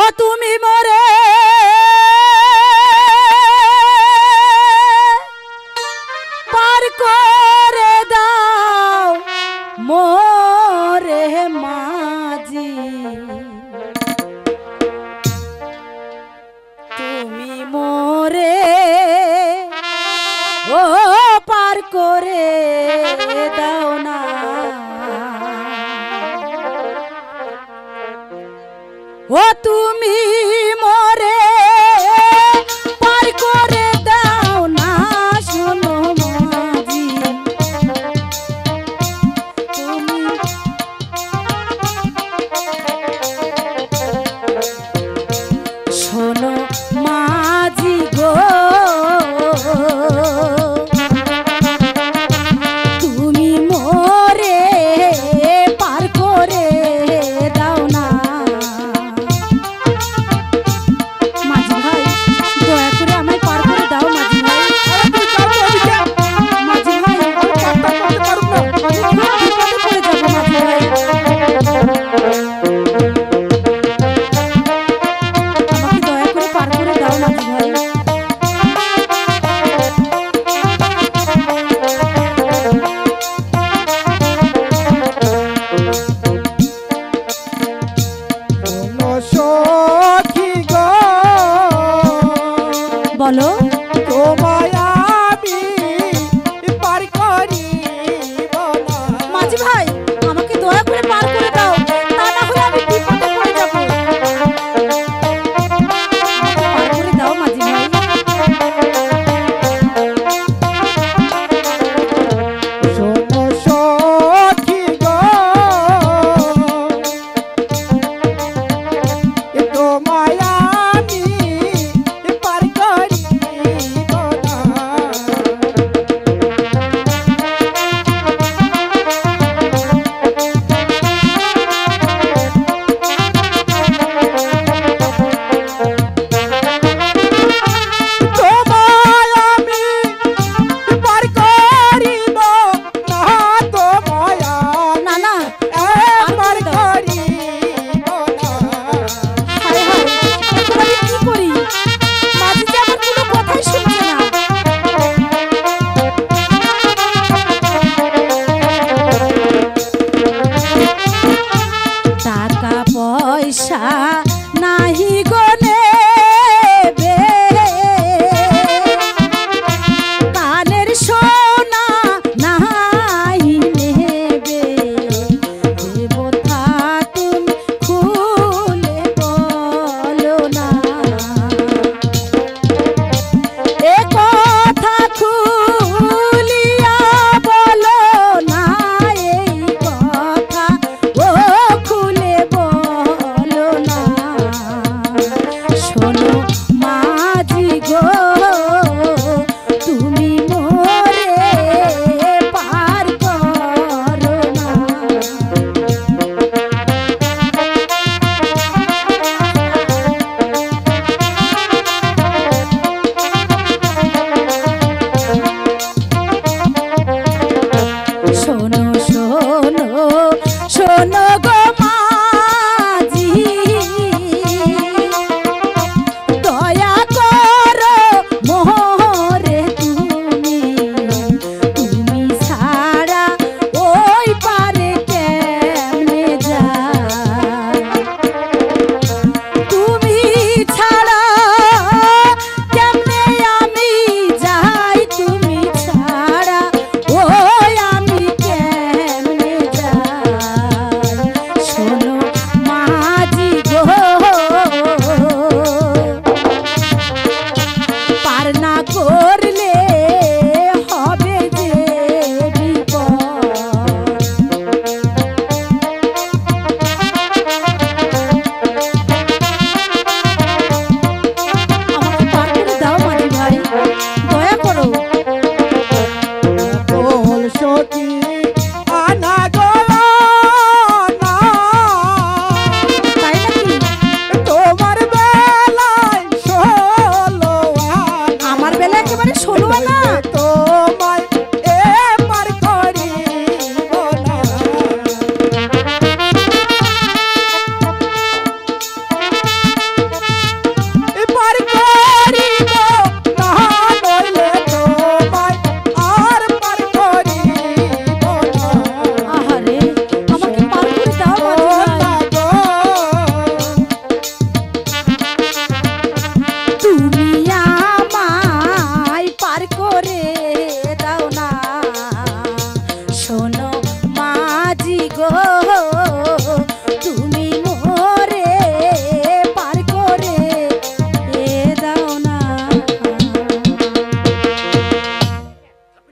ও তুমি মোরে পার করে দাও মোরে মাঝি, তুমি মোরে ও পার করে দাও না। ও তুমি মোরে পার করে দাও না, শোনো মাঝি তুমি শোনো মাঝি গো, তুমি মোরে পার করে দাও না। মাঝি ভাই দয়া করে আমায় পার করে দাও মাঝি ভাই। মাঝি ভাই বিপদে পড়ে যাবো মাঝি ভাই, আমাকে দয়া করে পার করে দাও মাঝি ভাই। বলো তোমায় আমি পার করিব না। মাঝি ভাই আমাকে দয়া করে পার করে দাও, তা না হলে আমি বিপদে পড়ে যাব। পার করে দাও মাঝি ভাই। শোনো সখী গো, তোমায় আমি পার করিব না। তোমায় আমি পার করিব না, তোমায় না না পার করিব না। হায় হায় এখন আমি কি করি? মাঝি যে আমার কোনো কথাই শুনছে না। টাকা পয়সা নাহি গো,